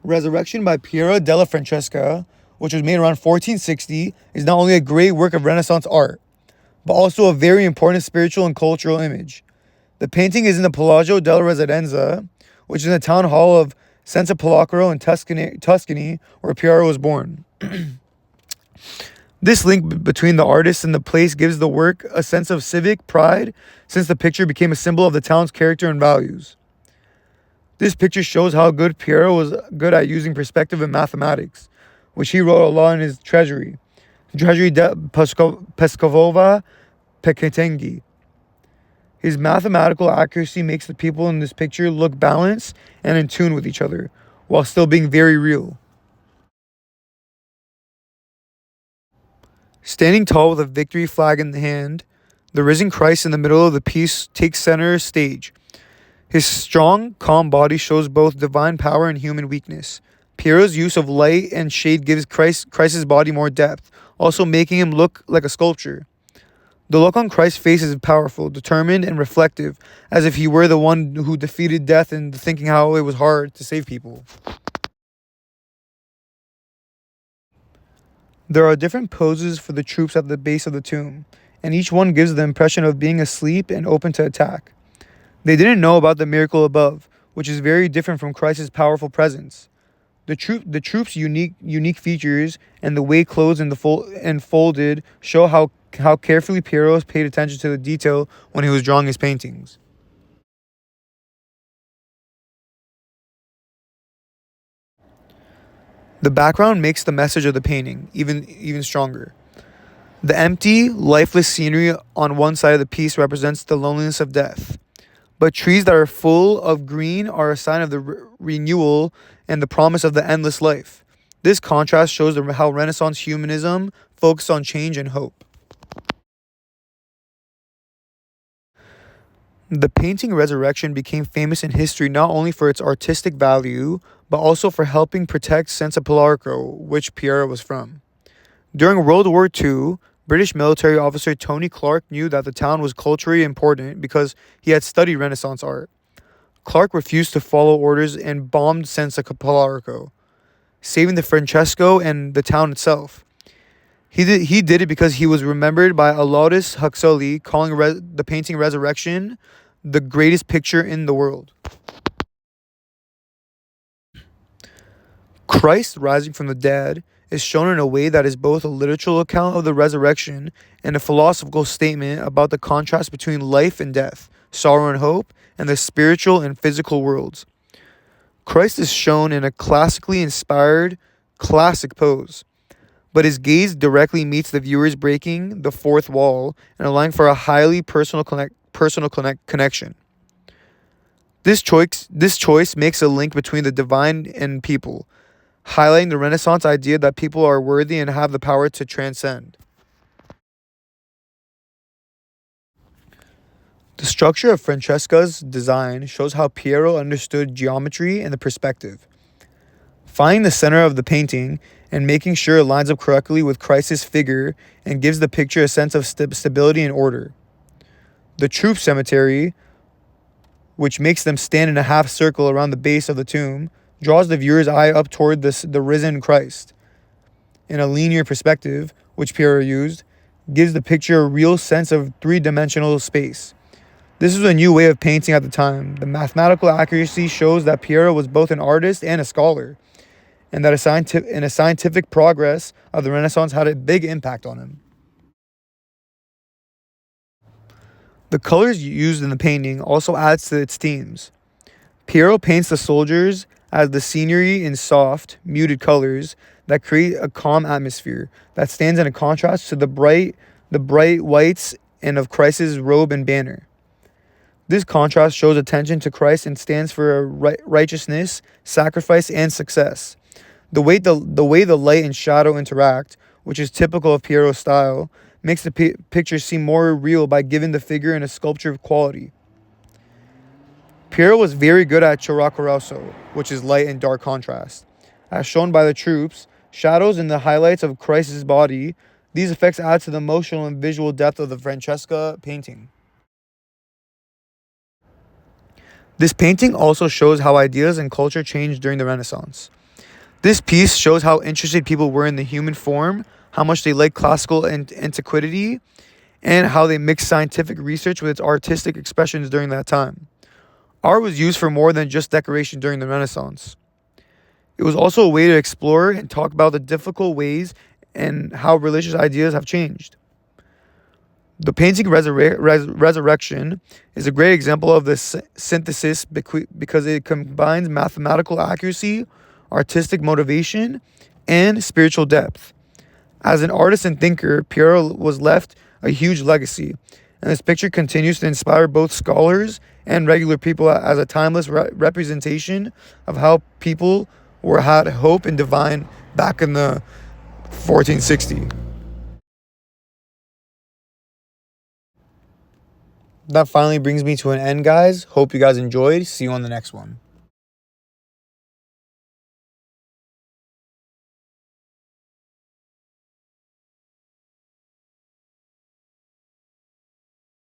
Resurrection by Piero Della Francesca, which was made around 1460, is not only a great work of Renaissance art, but also a very important spiritual and cultural image. The painting is in the Palazzo della Residenza, which is in the town hall of Sant'Apollonicaro in Tuscany, where Piero was born. This link between the artist and the place gives the work a sense of civic pride, since the picture became a symbol of the town's character and values. This picture shows how good Piero was good at using perspective and mathematics, which he wrote a lot in his Treasury de Pescovova Peketengi. His mathematical accuracy makes the people in this picture look balanced and in tune with each other, while still being very real. Standing tall with a victory flag in the hand, the risen Christ in the middle of the piece takes center stage. His strong, calm body shows both divine power and human weakness. Piero's use of light and shade gives Christ's body more depth, also making him look like a sculpture. The look on Christ's face is powerful, determined, and reflective, as if he were the one who defeated death and thinking how it was hard to save people. There are different poses for the troops at the base of the tomb, and each one gives the impression of being asleep and open to attack. They didn't know about the miracle above, which is very different from Christ's powerful presence. The troops' unique features and the way clothes and folded show how carefully Piero paid attention to the detail when he was drawing his paintings. The background makes the message of the painting even stronger. The empty, lifeless scenery on one side of the piece represents the loneliness of death, but trees that are full of green are a sign of the renewal and the promise of the endless life. This contrast shows how Renaissance humanism focused on change and hope. The painting Resurrection became famous in history not only for its artistic value, but also for helping protect Sant'Apollonicaro, which Piero was from. During World War II, British military officer Tony Clark knew that the town was culturally important because he had studied Renaissance art. Clark refused to follow orders and bombed Sant'Apollonicaro, saving the Francesco and the town itself. He did it because he was remembered by Aldous Huxley, calling the painting Resurrection the greatest picture in the world. Christ rising from the dead is shown in a way that is both a literal account of the resurrection and a philosophical statement about the contrast between life and death, sorrow and hope, and the spiritual and physical worlds. Christ is shown in a classically inspired, classic pose, but his gaze directly meets the viewer's, breaking the fourth wall and allowing for a highly personal connection. This choice makes a link between the divine and people, highlighting the Renaissance idea that people are worthy and have the power to transcend. The structure of Francesca's design shows how Piero understood geometry and the perspective. Finding the center of the painting and making sure it lines up correctly with Christ's figure and gives the picture a sense of stability and order. The troop cemetery, which makes them stand in a half circle around the base of the tomb, draws the viewer's eye up toward the risen Christ. In a linear perspective, which Piero used, gives the picture a real sense of three-dimensional space. This was a new way of painting at the time. The mathematical accuracy shows that Piero was both an artist and a scholar, and that a scientific progress of the Renaissance had a big impact on him. The colors used in the painting also adds to its themes. Piero paints the soldiers as the scenery in soft, muted colors that create a calm atmosphere that stands in a contrast to the bright whites and of Christ's robe and banner. This contrast shows attention to Christ and stands for righteousness, sacrifice, and success. The way the light and shadow interact, which is typical of Piero's style, makes the picture seem more real by giving the figure a sculpture quality. Piero was very good at Chiracorosso, which is light and dark contrast. As shown by the troops, shadows and the highlights of Christ's body, these effects add to the emotional and visual depth of the Francesca painting. This painting also shows how ideas and culture changed during the Renaissance. This piece shows how interested people were in the human form, how much they liked classical antiquity, and how they mixed scientific research with its artistic expressions during that time. Art was used for more than just decoration during the Renaissance. It was also a way to explore and talk about the difficult ways and how religious ideas have changed. The painting Resurrection is a great example of this synthesis because it combines mathematical accuracy, artistic motivation, and spiritual depth. As an artist and thinker, Piero was left a huge legacy, and this picture continues to inspire both scholars and regular people as a timeless representation of how people had hope and divine back in the 1460. That finally brings me to an end, guys. Hope you guys enjoyed. See you on the next one.